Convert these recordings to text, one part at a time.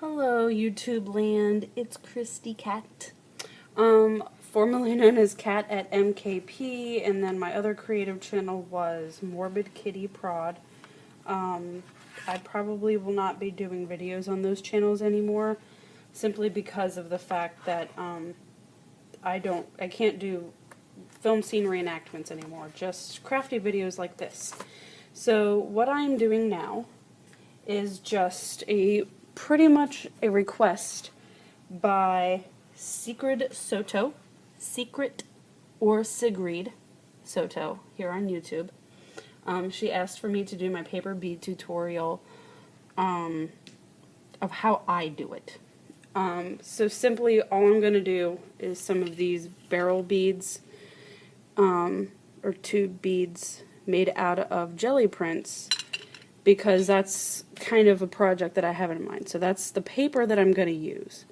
Hello, YouTube land. It's Christy Cat. Formerly known as Cat at MKP, and then my other creative channel was Morbid Kitty Prod. I probably will not be doing videos on those channels anymore, simply because of the fact that I can't do film scene reenactments anymore. Just crafty videos like this. So what I'm doing now is just pretty much a request by Secret Soto, Secret or Sigrid Soto here on YouTube. She asked for me to do my paper bead tutorial of how I do it. So simply all I'm going to do is some of these barrel beads or tube beads made out of Gelli Prints, because that's kind of a project that I have in mind. So that's the paper that I'm going to use.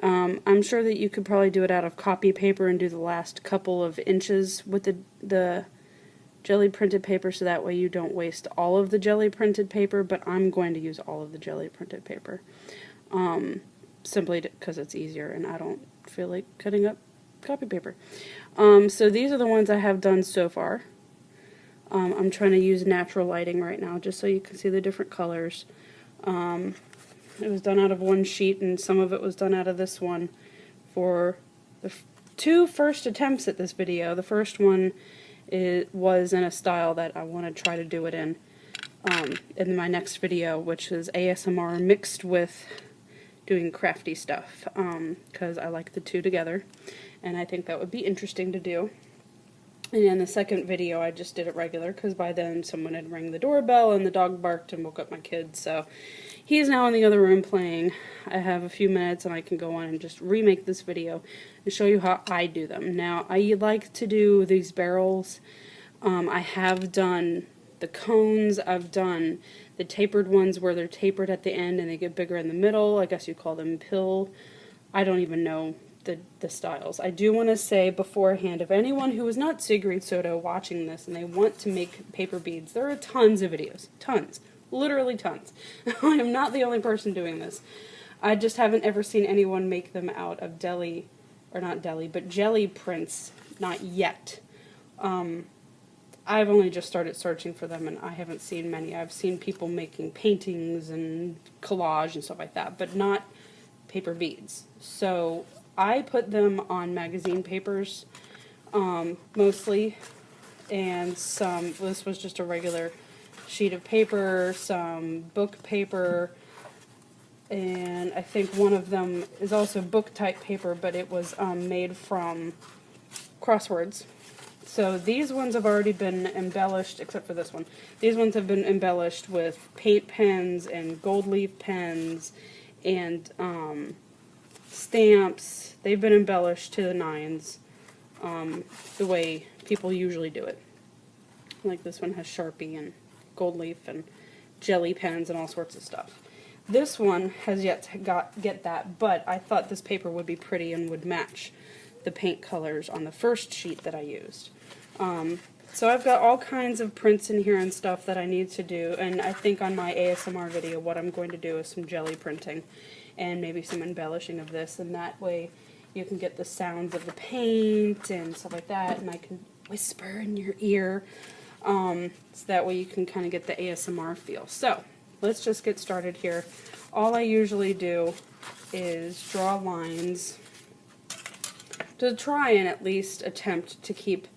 I'm sure that you could probably do it out of copy paper and do the last couple of inches with the Gelli printed paper, so that way you don't waste all of the Gelli printed paper, but I'm going to use all of the Gelli printed paper. Simply because it's easier and I don't feel like cutting up copy paper. So these are the ones I have done so far. I'm trying to use natural lighting right now just so you can see the different colors. It was done out of one sheet and some of it was done out of this one for the two first attempts at this video. The first one was in a style that I want to try to do it in my next video, which is ASMR mixed with doing crafty stuff, because I like the two together and I think that would be interesting to do. And in the second video, I just did it regular, because by then someone had rang the doorbell and the dog barked and woke up my kid. So he's now in the other room playing. I have a few minutes and I can go on and just remake this video and show you how I do them. Now, I like to do these barrels. I have done the cones. I've done the tapered ones where they're tapered at the end and they get bigger in the middle. I guess you call them pill. I don't even know the styles. I do want to say beforehand, if anyone who is not Secret Soto watching this and they want to make paper beads, there are tons of videos. Tons. Literally tons. I am not the only person doing this. I just haven't ever seen anyone make them out of Gelli Prints. Not yet. I've only just started searching for them and I haven't seen many. I've seen people making paintings and collage and stuff like that, but not paper beads. So I put them on magazine papers, mostly, and this was just a regular sheet of paper, some book paper, and I think one of them is also book type paper, but it was made from crosswords. So these ones have already been embellished, except for this one. These ones have been embellished with paint pens and gold leaf pens and stamps. They've been embellished to the nines, the way people usually do it. Like this one has Sharpie and gold leaf and jelly pens and all sorts of stuff. This one has yet to get that, but I thought this paper would be pretty and would match the paint colors on the first sheet that I used. So I've got all kinds of prints in here and stuff that I need to do, and I think on my ASMR video what I'm going to do is some Gelli printing and maybe some embellishing of this, and that way you can get the sounds of the paint and stuff like that, and I can whisper in your ear, so that way you can kind of get the ASMR feel. So let's just get started here. All I usually do is draw lines to try and at least attempt to keep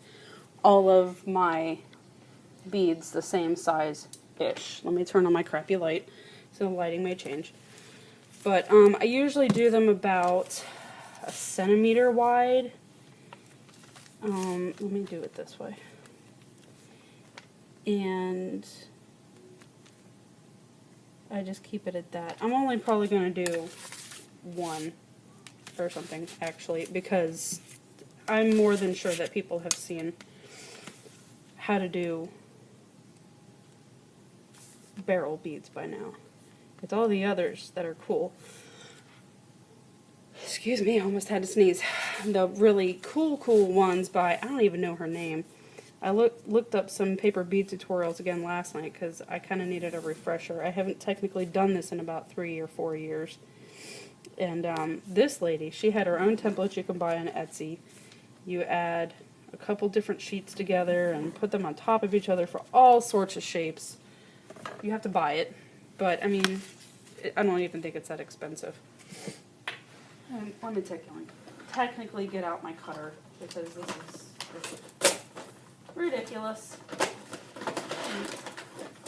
all of my beads the same size-ish. Let me turn on my crappy light, so the lighting may change. But I usually do them about a centimeter wide. Let me do it this way. And I just keep it at that. I'm only probably going to do one or something, actually, because I'm more than sure that people have seen how to do barrel beads by now. It's all the others that are cool. Excuse me, I almost had to sneeze. The really cool ones by, I don't even know her name. I looked up some paper bead tutorials again last night because I kind of needed a refresher. I haven't technically done this in about 3 or 4 years. And this lady, she had her own templates you can buy on Etsy. You add a couple different sheets together and put them on top of each other for all sorts of shapes. You have to buy it, but I mean, I don't even think it's that expensive. Let me technically get out my cutter because this is ridiculous.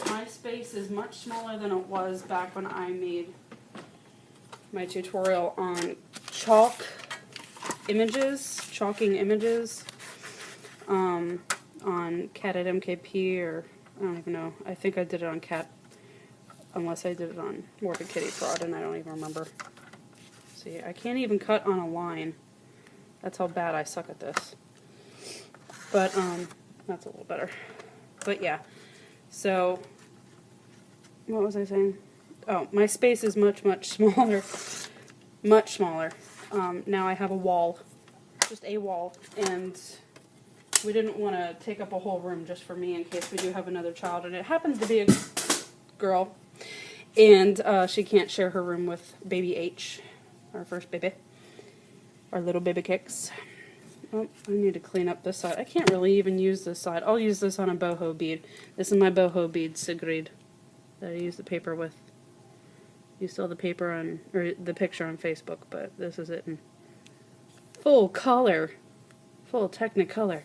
My space is much smaller than it was back when I made my tutorial on chalking images on Cat at MKP, or I don't even know. I think I did it on Cat, unless I did it on Morbid Kitty Prod, and I don't even remember. See, I can't even cut on a line. That's how bad I suck at this. But that's a little better. But yeah, so what was I saying? Oh, my space is much smaller. Much smaller. Now I have a wall, just a wall, and we didn't want to take up a whole room just for me in case we do have another child, and it happens to be a girl, and she can't share her room with baby H, our first baby, our little baby kicks. Oh, I need to clean up this side. I can't really even use this side. I'll use this on a boho bead. This is my boho bead, Sigrid, that I use the paper with. You saw the paper on, or the picture on Facebook, but this is it in full color, full Technicolor.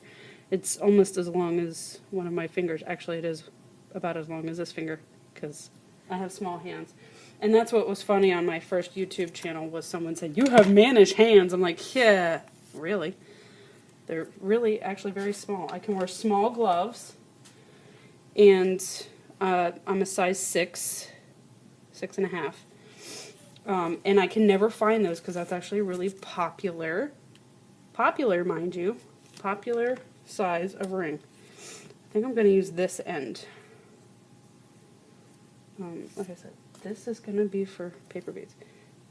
It's almost as long as one of my fingers. Actually, it is about as long as this finger, because I have small hands. And that's what was funny on my first YouTube channel, was someone said, "You have mannish hands." I'm like, yeah, really? They're really actually very small. I can wear small gloves, and I'm a size 6.5. And I can never find those because that's actually really popular, mind you, popular size of ring. I think I'm going to use this end. Like I said, this is going to be for paper beads.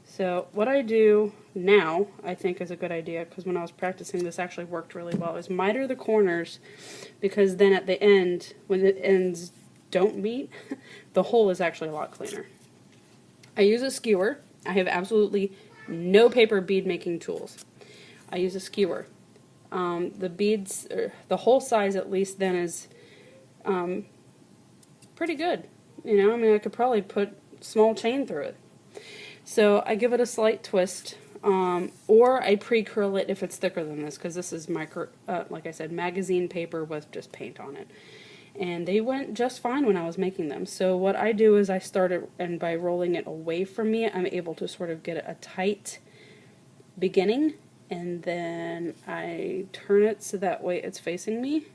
So what I do now, I think is a good idea, because when I was practicing this actually worked really well, is miter the corners, because then at the end, when the ends don't meet, the hole is actually a lot cleaner. I use a skewer. I have absolutely no paper bead making tools. I use a skewer. The beads, the hole size at least then is pretty good. You know, I mean, I could probably put small chain through it. So I give it a slight twist, or I pre-curl it if it's thicker than this, because this is like I said, magazine paper with just paint on it. And they went just fine when I was making them. So what I do is I start it, and by rolling it away from me, I'm able to sort of get a tight beginning, and then I turn it so that way it's facing me,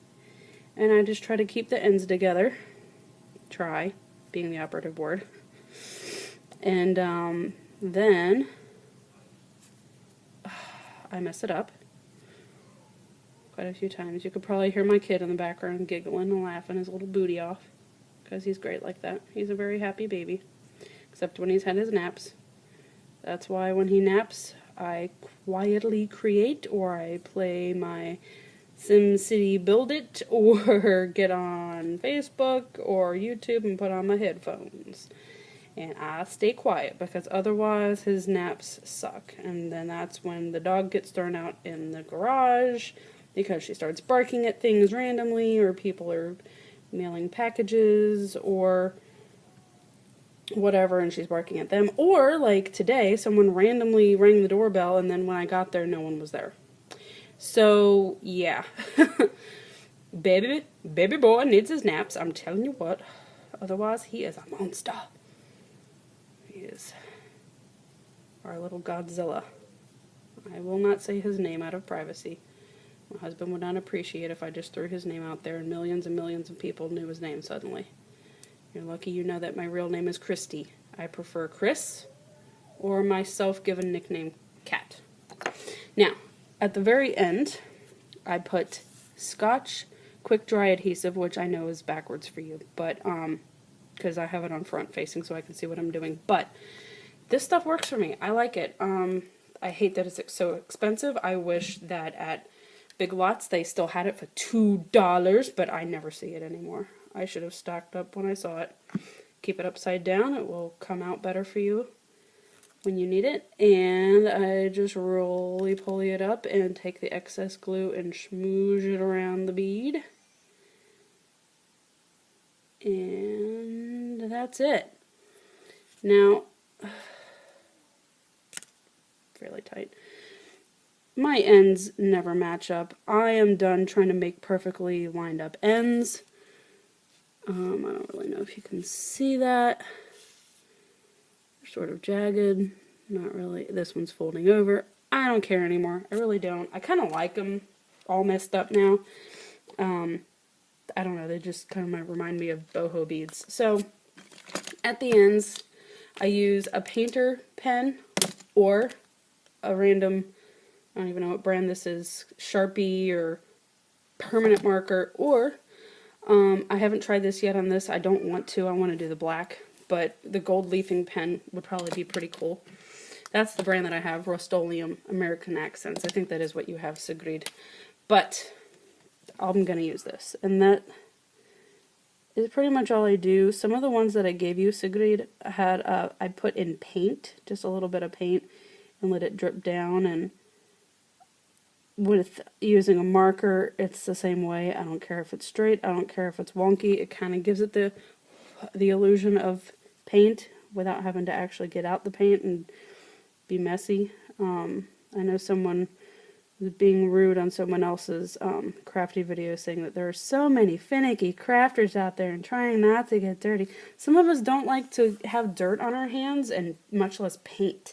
and I just try to keep the ends together. Try, being the operative word. And then I mess it up quite a few times. You could probably hear my kid in the background giggling and laughing his little booty off, because he's great like that. He's a very happy baby, except when he's had his naps. That's why when he naps, I quietly create, or I play my SimCity Build It, or get on Facebook or YouTube and put on my headphones. And I stay quiet, because otherwise his naps suck. And then that's when the dog gets thrown out in the garage, because she starts barking at things randomly, or people are mailing packages, or whatever, and she's barking at them. Or, like today, someone randomly rang the doorbell, and then when I got there, no one was there. So, yeah. Baby boy needs his naps, I'm telling you what. Otherwise, he is a monster. He is our little Godzilla. I will not say his name out of privacy. My husband would not appreciate if I just threw his name out there and millions of people knew his name suddenly. You're lucky you know that my real name is Christy. I prefer Chris or my self-given nickname, Cat. Now, at the very end, I put Scotch Quick Dry Adhesive, which I know is backwards for you, but because I have it on front facing so I can see what I'm doing. But this stuff works for me. I like it. I hate that it's so expensive. I wish that at Big Lots, they still had it for $2, but I never see it anymore. I should have stocked up when I saw it. Keep it upside down, it will come out better for you when you need it. And I just roly-poly it up and take the excess glue and smoosh it around the bead. And that's it. Now, fairly tight. My ends never match up. I am done trying to make perfectly lined up ends. I don't really know if you can see that. They're sort of jagged. Not really. This one's folding over. I don't care anymore. I really don't. I kind of like them all messed up now. I don't know. They just kind of remind me of boho beads. So at the ends, I use a painter pen or a random, I don't even know what brand this is, Sharpie or permanent marker, or I haven't tried this yet on this. I don't want to. I want to do the black, but the gold leafing pen would probably be pretty cool. That's the brand that I have, Rust-Oleum American Accents. I think that is what you have, Sigrid. But I'm going to use this, and that is pretty much all I do. Some of the ones that I gave you, Sigrid, had I put in paint, just a little bit of paint, and let it drip down, and with using a marker, it's the same way. I don't care if it's straight, I don't care if it's wonky. It kind of gives it the illusion of paint without having to actually get out the paint and be messy. I know someone was being rude on someone else's crafty video, saying that there are so many finicky crafters out there and trying not to get dirty. Some of us don't like to have dirt on our hands, and much less paint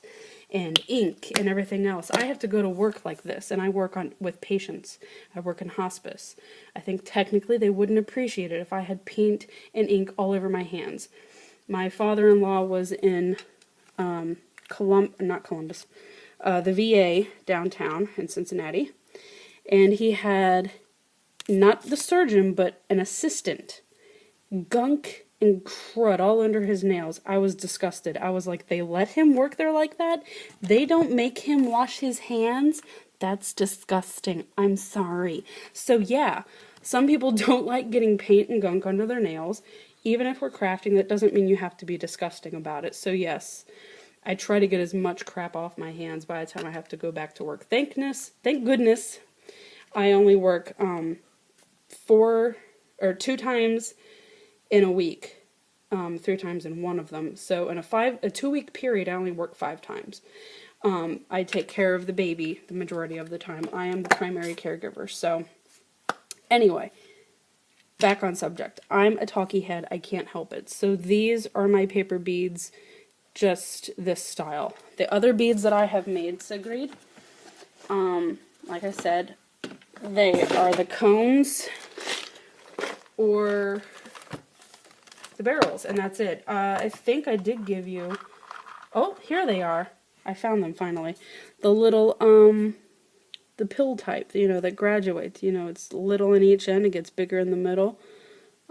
and ink and everything else. I have to go to work like this, and I work with patients. I work in hospice. I think technically they wouldn't appreciate it if I had paint and ink all over my hands. My father-in-law was in the VA downtown in Cincinnati, and he had not the surgeon but an assistant gunk and crud all under his nails. I was disgusted. I was like, they let him work there like that? They don't make him wash his hands? That's disgusting. I'm sorry. So yeah, some people don't like getting paint and gunk under their nails. Even if we're crafting, that doesn't mean you have to be disgusting about it. So yes, I try to get as much crap off my hands by the time I have to go back to work. Thank goodness, I only work 2 times in a week, 3 times in one of them. So in a 2-week period, I only work 5 times. I take care of the baby the majority of the time. I am the primary caregiver. So anyway, back on subject. I'm a talky head. I can't help it. So these are my paper beads, just this style. The other beads that I have made, Sigrid, like I said, they are the cones or the barrels, and that's it. I think I did give you, oh, here they are. I found them finally. The little, the pill type, that graduates. It's little in each end, it gets bigger in the middle.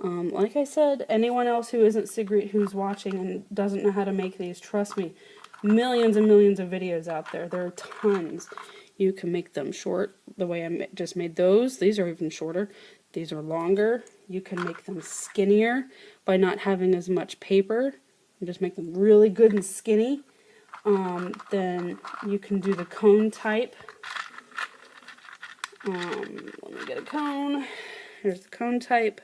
Like I said, anyone else who isn't Sigrid who's watching and doesn't know how to make these, trust me, millions and millions of videos out there. There are tons. You can make them short, the way I just made those. These are even shorter. These are longer. You can make them skinnier by not having as much paper and just make them really good and skinny. Then you can do the cone type. Let me get a cone. Here's the cone type.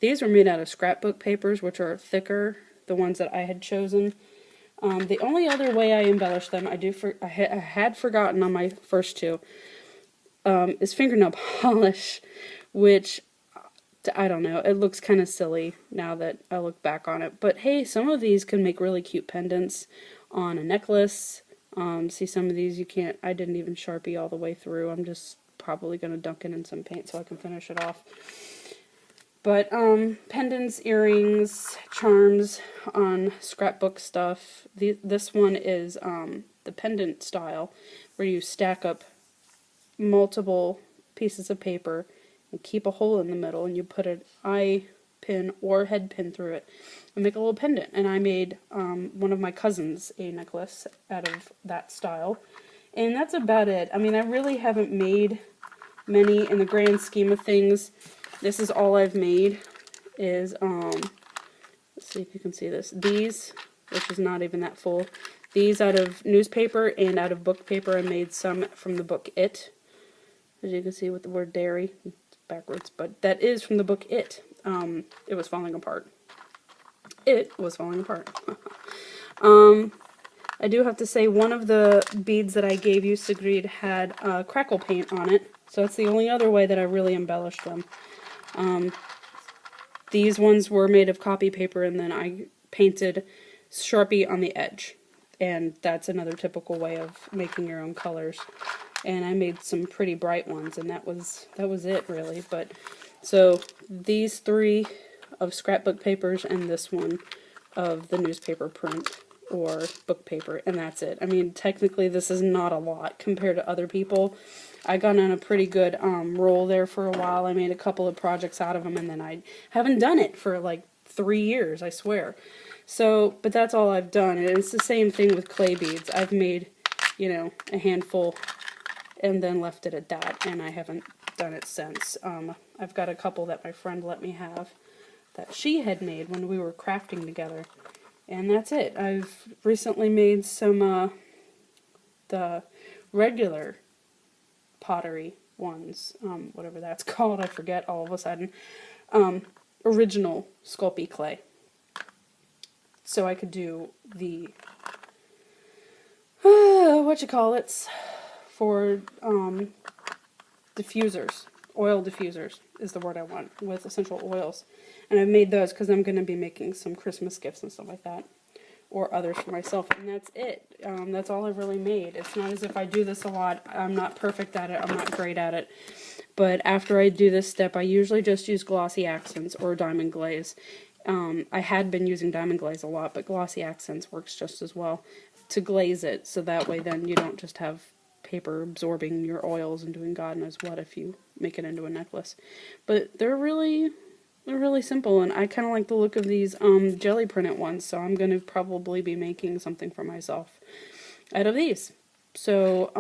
These were made out of scrapbook papers, which are thicker, the ones that I had chosen. The only other way I embellish them, I had forgotten on my first 2, is fingernail polish, which, I don't know, it looks kind of silly now that I look back on it. But hey, some of these can make really cute pendants on a necklace. See, some of these I didn't even Sharpie all the way through. I'm just probably going to dunk it in some paint so I can finish it off. But pendants, earrings, charms on scrapbook stuff. This one is the pendant style, where you stack up multiple pieces of paper and keep a hole in the middle, and you put an eye pin or head pin through it and make a little pendant. And I made one of my cousins a necklace out of that style. And that's about it. I mean, I really haven't made many in the grand scheme of things. This is all I've made is, let's see if you can see this. These, which is not even that full. These out of newspaper and out of book paper. I made some from the book It. As you can see with the word dairy. It's backwards, but that is from the book It. It was falling apart. It was falling apart. I do have to say one of the beads that I gave you, Sigrid, had crackle paint on it. So that's the only other way that I really embellished them. These ones were made of copy paper, and then I painted Sharpie on the edge. And that's another typical way of making your own colors. And I made some pretty bright ones, and that was it really. But so these 3 of scrapbook papers and this one of the newspaper print or book paper, and that's it. I mean, technically this is not a lot compared to other people. I got on a pretty good roll there for a while. I made a couple of projects out of them, and then I haven't done it for like 3 years, I swear. So, but that's all I've done, and it's the same thing with clay beads. I've made, you know, a handful and then left it at that, and I haven't done it since. I've got a couple that my friend let me have that she had made when we were crafting together, and that's it. I've recently made some the regular pottery ones, whatever that's called, I forget all of a sudden, original Sculpey clay. So I could do the, whatchamacallits, for diffusers. Oil diffusers is the word I want, with essential oils. And I've made those because I'm going to be making some Christmas gifts and stuff like that. Or others for myself, and that's it. That's all I've really made. It's not as if I do this a lot. I'm not perfect at it. I'm not great at it. But after I do this step, I usually just use glossy accents or diamond glaze. I had been using diamond glaze a lot, but glossy accents works just as well to glaze it, so that way then you don't just have paper absorbing your oils and doing God knows what if you make it into a necklace. But they're really simple, and I kind of like the look of these Gelli printed ones, so I'm going to probably be making something for myself out of these. So,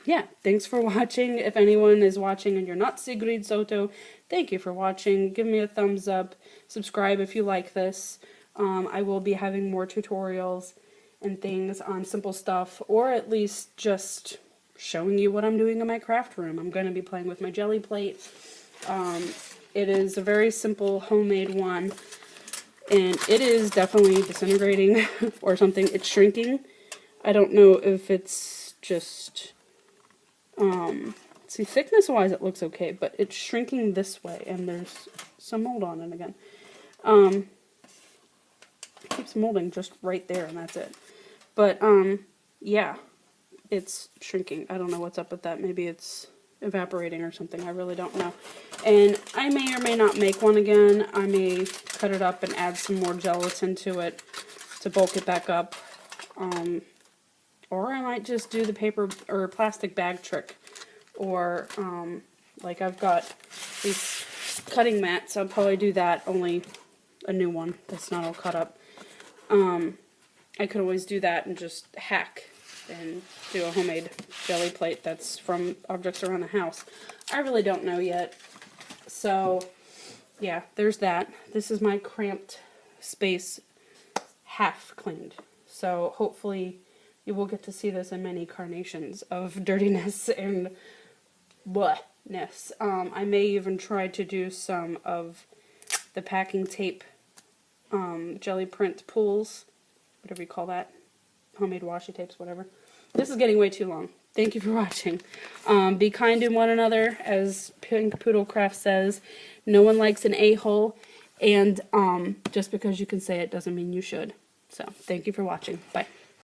yeah, thanks for watching. If anyone is watching and you're not Secret Soto, thank you for watching. Give me a thumbs up. Subscribe if you like this. I will be having more tutorials and things on simple stuff, or at least just showing you what I'm doing in my craft room. I'm going to be playing with my jelly plate. It is a very simple homemade one, and it is definitely disintegrating or something. It's shrinking. I don't know if it's just, see, thickness-wise it looks okay, but it's shrinking this way, and there's some mold on it again. It keeps molding just right there, and that's it. But, yeah, it's shrinking. I don't know what's up with that. Maybe it's evaporating or something. I really don't know. And I may or may not make one again. I may cut it up and add some more gelatin to it to bulk it back up. Or I might just do the paper or plastic bag trick. Or, like I've got these cutting mats. I'll probably do that, only a new one that's not all cut up. I could always do that and just hack and do a homemade jelly plate that's from objects around the house. I really don't know yet. So, yeah, there's that. This is my cramped space half cleaned. So, hopefully, you will get to see this in many carnations of dirtiness and blahness. I may even try to do some of the packing tape jelly print pools, whatever you call that, homemade washi tapes, whatever. This is getting way too long. Thank you for watching. Be kind to one another, as Pink Poodle Craft says. No one likes an a-hole, and just because you can say it doesn't mean you should. So, thank you for watching. Bye.